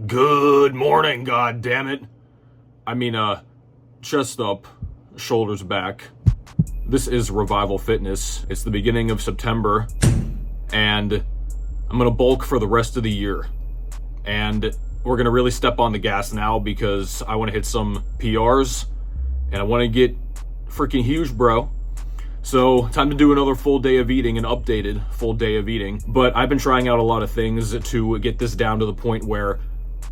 Good morning, god damn it. I mean, chest up, shoulders back. This is Revival Fitness. It's the beginning of September, and I'm gonna bulk for the rest of the year. And we're gonna really step on the gas now because I wanna hit some PRs, and I wanna get freaking huge, bro. So, time to do another full day of eating, an updated full day of eating. But I've been trying out a lot of things to get this down to the point where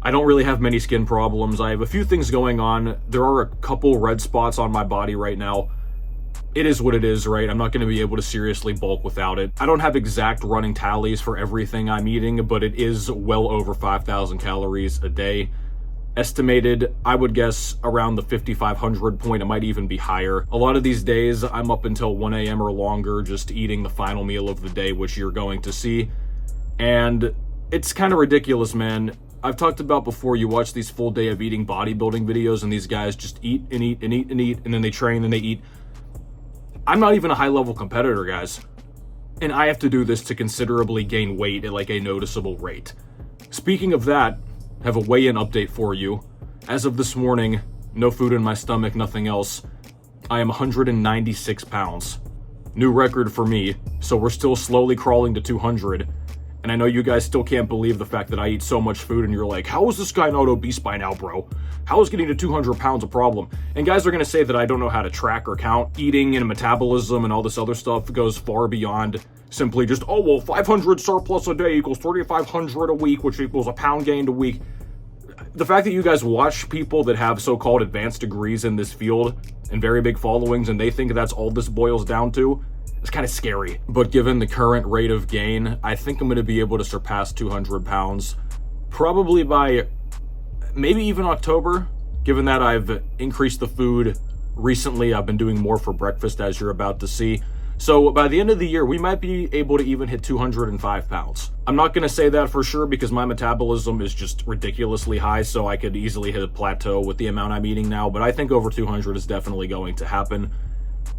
I don't really have many skin problems. I have a few things going on. There are a couple red spots on my body right now. It is what it is, right? I'm not going to be able to seriously bulk without it. I don't have exact running tallies for everything I'm eating, but it is well over 5,000 calories a day. Estimated, I would guess around the 5,500 point. It might even be higher. A lot of these days, I'm up until 1 a.m. or longer just eating the final meal of the day, which you're going to see. And it's kind of ridiculous, man. I've talked about before, you watch these full day of eating bodybuilding videos and these guys just eat and eat and eat and eat, and then they train and they eat. I'm not even a high level competitor, guys. And I have to do this to considerably gain weight at like a noticeable rate. Speaking of that, I have a weigh-in update for you. As of this morning, no food in my stomach, nothing else. I am 196 pounds. New record for me, so we're still slowly crawling to 200. And I know you guys still can't believe the fact that I eat so much food, and you're like, how is this guy not obese by now, bro? How is getting to 200 pounds a problem? And guys are gonna say that I don't know how to track or count. Eating and metabolism and all this other stuff goes far beyond simply just, oh, well, 500 surplus a day equals 3,500 a week, which equals a pound gained a week. The fact that you guys watch people that have so-called advanced degrees in this field and very big followings, and they think that's all this boils down to, it's kind of scary. But given the current rate of gain, I think I'm going to be able to surpass 200 pounds probably by maybe even October. Given that I've increased the food recently, I've been doing more for breakfast, as you're about to see. So by the end of the year, we might be able to even hit 205 pounds. I'm not going to say that for sure because my metabolism is just ridiculously high, so I could easily hit a plateau with the amount I'm eating now, but I think over 200 is definitely going to happen.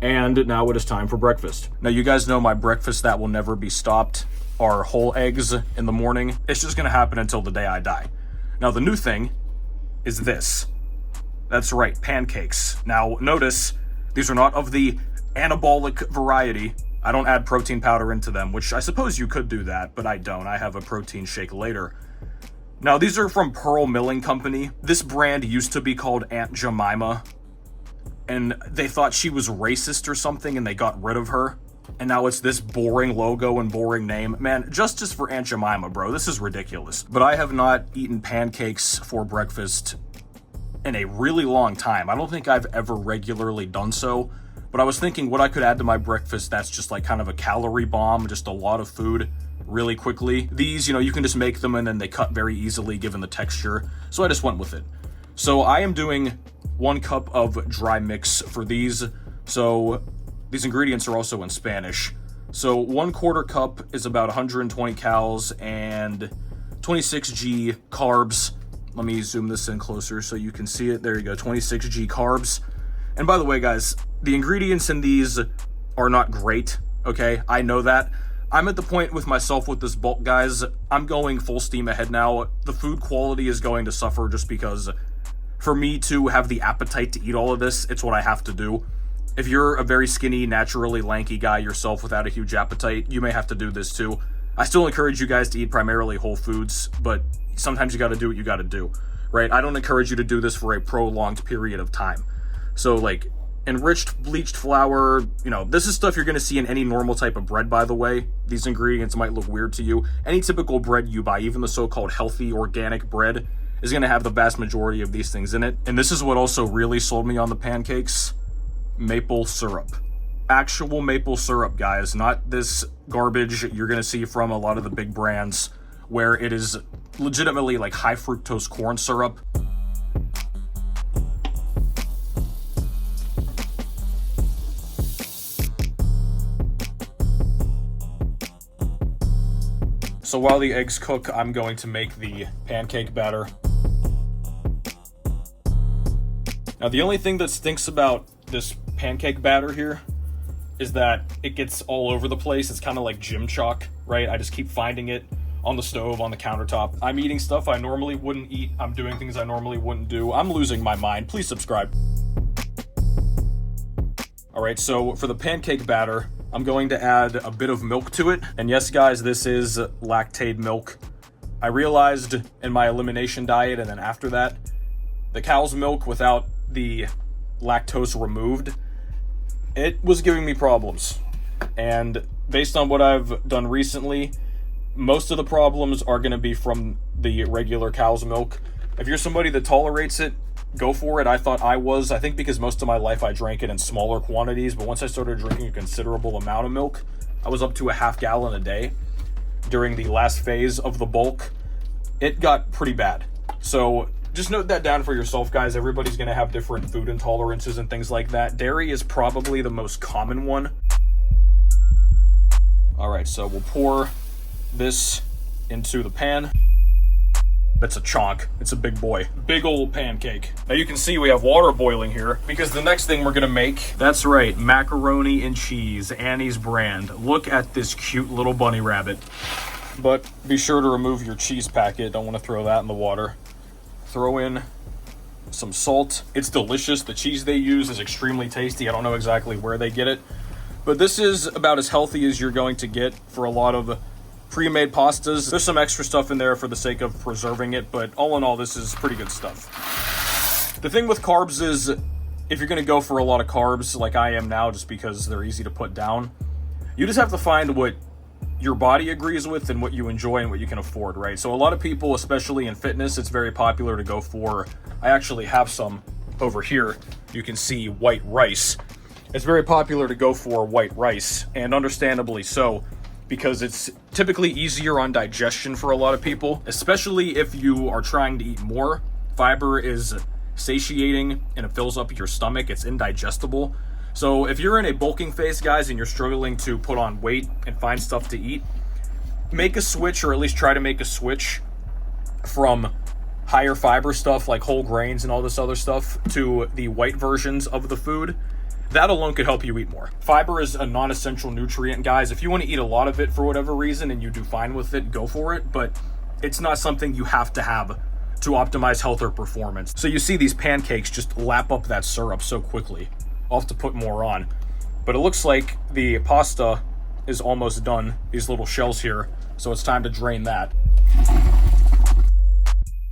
And now it is time for breakfast. Now, you guys know my breakfast that will never be stopped are whole eggs in the morning. It's just going to happen until the day I die. Now, the new thing is this. That's right, pancakes. Now, notice these are not of the anabolic variety. I don't add protein powder into them, which I suppose you could do that, but I don't. I have a protein shake later. Now, these are from Pearl Milling Company. This brand used to be called Aunt Jemima, and they thought she was racist or something, and they got rid of her. And now it's this boring logo and boring name. Man, justice for Aunt Jemima, bro. This is ridiculous. But I have not eaten pancakes for breakfast in a really long time. I don't think I've ever regularly done so. But I was thinking what I could add to my breakfast that's just like kind of a calorie bomb, just a lot of food really quickly. These, you can just make them and then they cut very easily given the texture. So I just went with it. So I am doing 1 cup of dry mix for these. So these ingredients are also in Spanish. So 1/4 cup is about 120 calories and 26 g carbs. Let me zoom this in closer so you can see it. There you go, 26 g carbs. And by the way, guys, the ingredients in these are not great, okay? I know that. I'm at the point with myself with this bulk, guys. I'm going full steam ahead now. The food quality is going to suffer just because for me to have the appetite to eat all of this, it's what I have to do. If you're a very skinny, naturally lanky guy yourself without a huge appetite, you may have to do this too. I still encourage you guys to eat primarily whole foods, but sometimes you gotta do what you gotta do, right? I don't encourage you to do this for a prolonged period of time. So like enriched bleached flour, this is stuff you're gonna see in any normal type of bread, by the way. These ingredients might look weird to you. Any typical bread you buy, even the so-called healthy organic bread, is gonna have the vast majority of these things in it. And this is what also really sold me on the pancakes. Maple syrup. Actual maple syrup, guys, not this garbage you're gonna see from a lot of the big brands where it is legitimately like high fructose corn syrup. So while the eggs cook, I'm going to make the pancake batter. Now, the only thing that stinks about this pancake batter here is that it gets all over the place. It's kind of like gym chalk, right? I just keep finding it on the stove, on the countertop. I'm eating stuff I normally wouldn't eat. I'm doing things I normally wouldn't do. I'm losing my mind. Please subscribe. All right, so for the pancake batter, I'm going to add a bit of milk to it. And yes, guys, this is lactate milk. I realized in my elimination diet and then after that, the cow's milk without the lactose removed, it was giving me problems. And based on what I've done recently, most of the problems are going to be from the regular cow's milk. If you're somebody that tolerates it, go for it. I thought I was. I think because most of my life I drank it in smaller quantities, but once I started drinking a considerable amount of milk, I was up to a half gallon a day during the last phase of the bulk. It got pretty bad. So just note that down for yourself, guys. Everybody's going to have different food intolerances and things like that. Dairy is probably the most common one. All right, so we'll pour this into the pan. That's a chonk. It's a big boy. Big old pancake. Now you can see we have water boiling here because the next thing we're gonna make, that's right, macaroni and cheese, Annie's brand. Look at this cute little bunny rabbit. But be sure to remove your cheese packet. Don't want to throw that in the water. Throw in some salt. It's delicious. The cheese they use is extremely tasty. I don't know exactly where they get it, but this is about as healthy as you're going to get for a lot of pre-made pastas. There's some extra stuff in there for the sake of preserving it, but all in all, this is pretty good stuff. The thing with carbs is, if you're going to go for a lot of carbs, like I am now, just because they're easy to put down, you just have to find what your body agrees with and what you enjoy and what you can afford, right? So a lot of people, especially in fitness, it's very popular to go for, I actually have some over here. You can see white rice. It's very popular to go for white rice, and understandably so, because it's typically easier on digestion for a lot of people, especially if you are trying to eat more. Fiber is satiating and it fills up your stomach. It's indigestible. So if you're in a bulking phase, guys, and you're struggling to put on weight and find stuff to eat, make a switch, or at least try to make a switch from higher fiber stuff like whole grains and all this other stuff to the white versions of the food. That alone could help you eat more. Fiber is a non-essential nutrient, guys. If you want to eat a lot of it for whatever reason and you do fine with it, go for it. But it's not something you have to have to optimize health or performance. So you see these pancakes just lap up that syrup so quickly. I'll have to put more on. But it looks like the pasta is almost done, these little shells here. So it's time to drain that.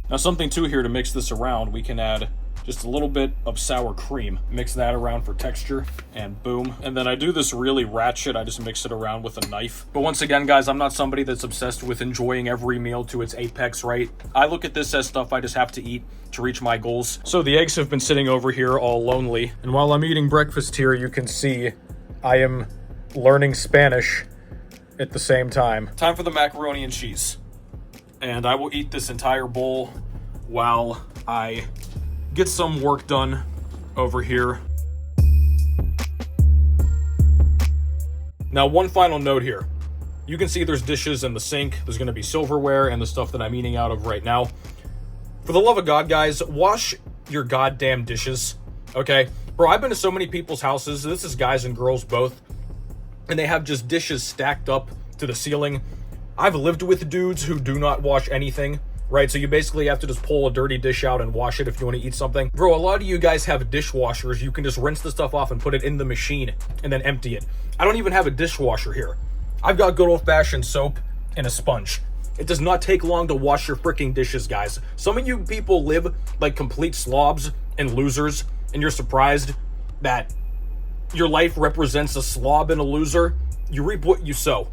Now something too here to mix this around, we can add just a little bit of sour cream. Mix that around for texture, and boom. And then I do this really ratchet, I just mix it around with a knife. But once again, guys, I'm not somebody that's obsessed with enjoying every meal to its apex, right? I look at this as stuff I just have to eat to reach my goals. So the eggs have been sitting over here all lonely. And while I'm eating breakfast here, you can see I am learning Spanish at the same time. Time for the macaroni and cheese. And I will eat this entire bowl while I get some work done over here. Now, one final note here. You can see there's dishes in the sink. There's going to be silverware and the stuff that I'm eating out of right now. For the love of God, guys, wash your goddamn dishes, okay? Bro, I've been to so many people's houses. This is guys and girls both. And they have just dishes stacked up to the ceiling. I've lived with dudes who do not wash anything. Right, so you basically have to just pull a dirty dish out and wash it if you want to eat something. Bro, a lot of you guys have dishwashers. You can just rinse the stuff off and put it in the machine and then empty it. I don't even have a dishwasher here. I've got good old-fashioned soap and a sponge. It does not take long to wash your freaking dishes, guys. Some of you people live like complete slobs and losers, and you're surprised that your life represents a slob and a loser. You reap what you sow.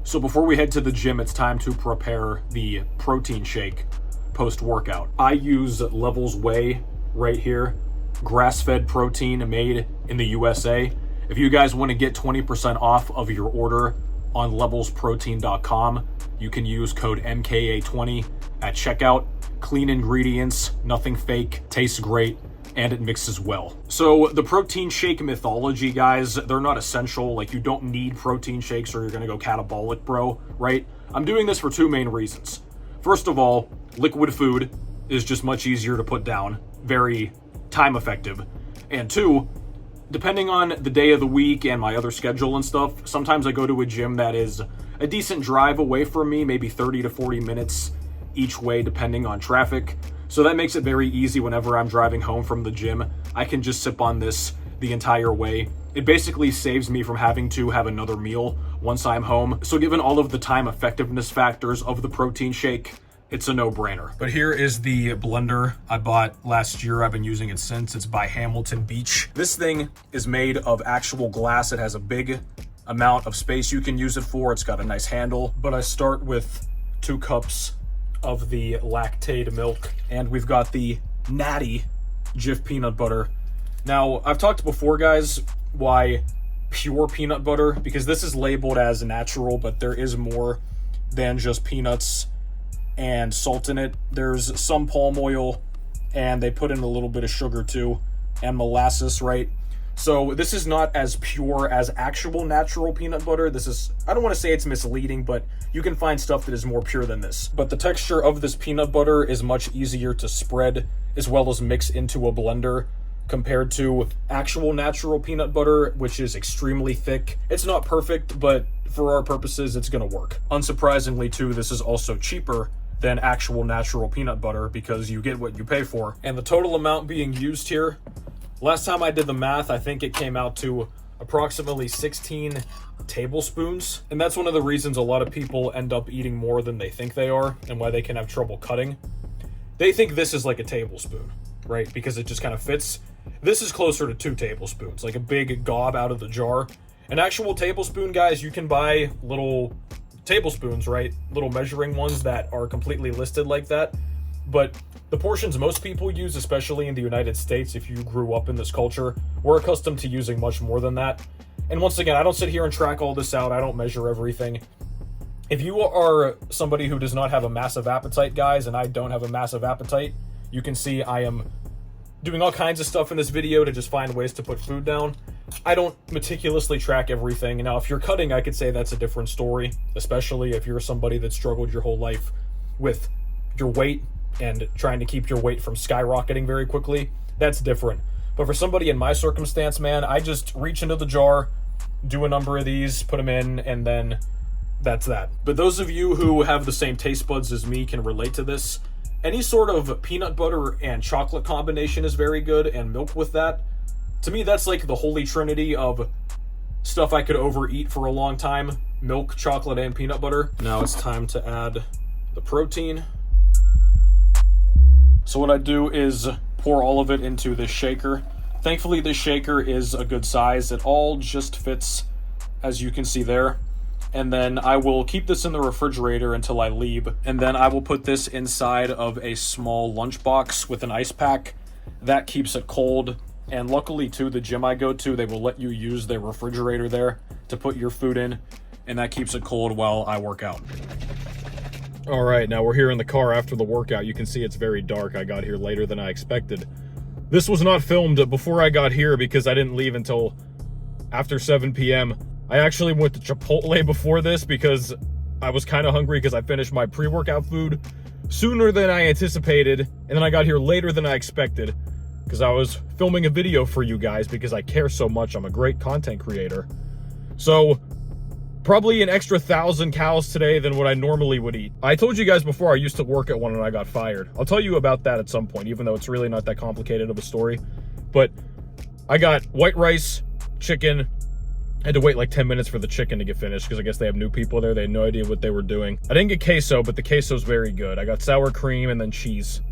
So before we head to the gym, it's time to prepare the protein shake post-workout. I use Levels Whey right here, grass-fed protein made in the USA. If you guys want to get 20% off of your order on levelsprotein.com, you can use code MKA20 at checkout. Clean ingredients, nothing fake, tastes great, and it mixes well. So the protein shake mythology, guys, they're not essential. Like, you don't need protein shakes or you're gonna go catabolic, bro, right? I'm doing this for two main reasons. First of all, liquid food is just much easier to put down, very time effective. And two, depending on the day of the week and my other schedule and stuff, sometimes I go to a gym that is a decent drive away from me, maybe 30 to 40 minutes each way depending on traffic. So that makes it very easy whenever I'm driving home from the gym. I can just sip on this the entire way. It basically saves me from having to have another meal once I'm home. So given all of the time effectiveness factors of the protein shake, it's a no-brainer. But here is the blender I bought last year. I've been using it since. It's by Hamilton Beach. This thing is made of actual glass. It has a big amount of space you can use it for. It's got a nice handle. But I start with 2 cups of the lactate milk, and we've got the natty Jif peanut butter. Now, I've talked before, guys, why pure peanut butter, because this is labeled as natural, but there is more than just peanuts and salt in it. There's some palm oil, and they put in a little bit of sugar too, and molasses, right? So this is not as pure as actual natural peanut butter. This is, I don't want to say it's misleading, but you can find stuff that is more pure than this. But the texture of this peanut butter is much easier to spread as well as mix into a blender compared to actual natural peanut butter, which is extremely thick. It's not perfect, but for our purposes, it's gonna work. Unsurprisingly too, this is also cheaper than actual natural peanut butter because you get what you pay for. And the total amount being used here, last time I did the math, I think it came out to approximately 16 tablespoons. And that's one of the reasons a lot of people end up eating more than they think they are and why they can have trouble cutting. They think this is like a tablespoon, right? Because it just kind of fits. This is closer to 2 tablespoons, like a big gob out of the jar. An actual tablespoon, guys, you can buy little tablespoons, right? Little measuring ones that are completely listed like that. But the portions most people use, especially in the United States, if you grew up in this culture, we're accustomed to using much more than that. And once again, I don't sit here and track all this out. I don't measure everything. If you are somebody who does not have a massive appetite, guys, and I don't have a massive appetite, you can see I am doing all kinds of stuff in this video to just find ways to put food down. I don't meticulously track everything. Now, if you're cutting, I could say that's a different story, especially if you're somebody that struggled your whole life with your weight and trying to keep your weight from skyrocketing very quickly. That's different. But for somebody in my circumstance, man, I just reach into the jar, do a number of these, put them in, and then that's that. But those of you who have the same taste buds as me can relate to this. Any sort of peanut butter and chocolate combination is very good, and milk with that. To me, that's like the holy trinity of stuff I could overeat for a long time. Milk, chocolate, and peanut butter. Now it's time to add the protein. So what I do is pour all of it into this shaker. Thankfully, this shaker is a good size. It all just fits, as you can see there. And then I will keep this in the refrigerator until I leave. And then I will put this inside of a small lunchbox with an ice pack. That keeps it cold. And luckily, too, the gym I go to, they will let you use their refrigerator there to put your food in. And that keeps it cold while I work out. All right, now we're here in the car after the workout. You can see it's very dark. I got here later than I expected. This was not filmed before I got here because I didn't leave until after 7 p.m. I actually went to Chipotle before this because I was kind of hungry because I finished my pre-workout food sooner than I anticipated. And then I got here later than I expected because I was filming a video for you guys because I care so much. I'm a great content creator. So probably an extra 1,000 calories today than what I normally would eat. I told you guys before I used to work at one and I got fired. I'll tell you about that at some point, even though it's really not that complicated of a story. But I got white rice, chicken. I had to wait like 10 minutes for the chicken to get finished because I guess they have new people there. They had no idea what they were doing. I didn't get queso, but the queso's very good. I got sour cream and then cheese.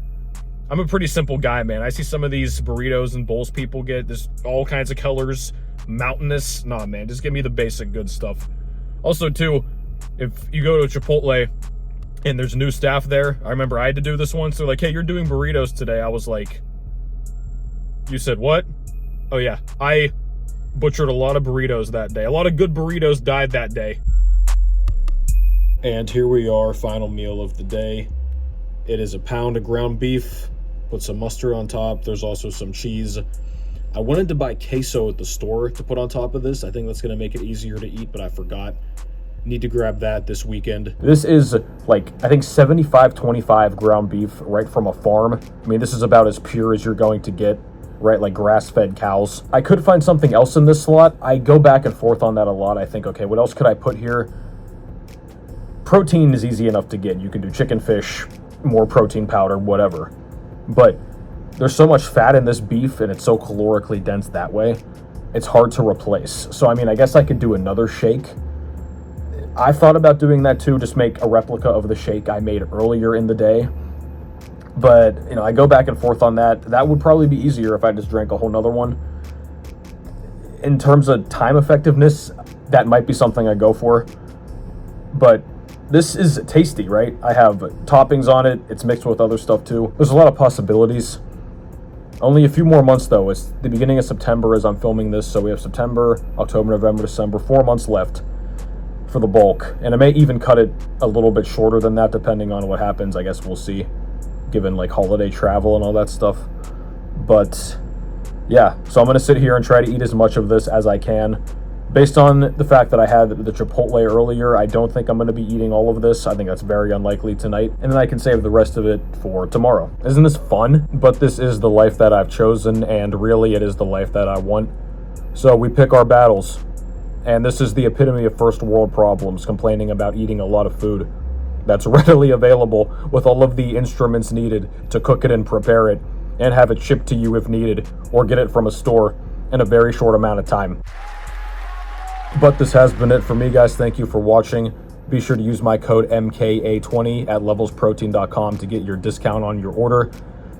I'm a pretty simple guy, man. I see some of these burritos and bowls people get. There's all kinds of colors, mountainous. Nah, man, just give me the basic good stuff. Also, too, if you go to Chipotle and there's new staff there, I remember I had to do this once. They're like, hey, you're doing burritos today. I was like, you said what? Oh, yeah. I butchered a lot of burritos that day. A lot of good burritos died that day. And here we are, final meal of the day. It is a pound of ground beef, put some mustard on top. There's also some cheese. I wanted to buy queso at the store to put on top of this. I think that's going to make it easier to eat, but I forgot. Need to grab that this weekend. This is like, I think 75-25 ground beef right from a farm. I mean, this is about as pure as you're going to get, right? Like grass-fed cows. I could find something else in this slot. I go back and forth on that a lot. I think, okay, what else could I put here? protein is easy enough to get. You can do chicken, fish, more protein powder, whatever. But there's so much fat in this beef and it's so calorically dense that way, it's hard to replace. So, I mean, I guess I could do another shake. I thought about doing that too, just make a replica of the shake I made earlier in the day. But, you know, I go back and forth on that. That would probably be easier if I just drank a whole nother one. In terms of time effectiveness, that might be something I go for. But this is tasty, right? I have toppings on it. It's mixed with other stuff too. There's a lot of possibilities. Only a few more months though. It's the beginning of September as I'm filming this. So we have September, October, November, December, 4 months left for the bulk. And I may even cut it a little bit shorter than that depending on what happens. I guess we'll see, given like holiday travel and all that stuff. But yeah, so I'm going to sit here and try to eat as much of this as I can. Based on the fact that I had the Chipotle earlier, I don't think I'm going to be eating all of this. I think that's very unlikely tonight. And then I can save the rest of it for tomorrow. Isn't this fun? But this is the life that I've chosen, and really it is the life that I want. So we pick our battles. And this is the epitome of first world problems, complaining about eating a lot of food that's readily available with all of the instruments needed to cook it and prepare it, and have it shipped to you if needed, or get it from a store in a very short amount of time. But this has been it for me, guys. Thank you for watching. Be sure to use my code MKA20 at levelsprotein.com to get your discount on your order.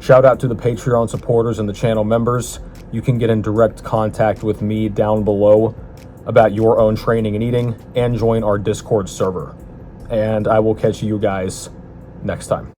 Shout out to the Patreon supporters and the channel members. You can get in direct contact with me down below about your own training and eating, and join our Discord server. And I will catch you guys next time.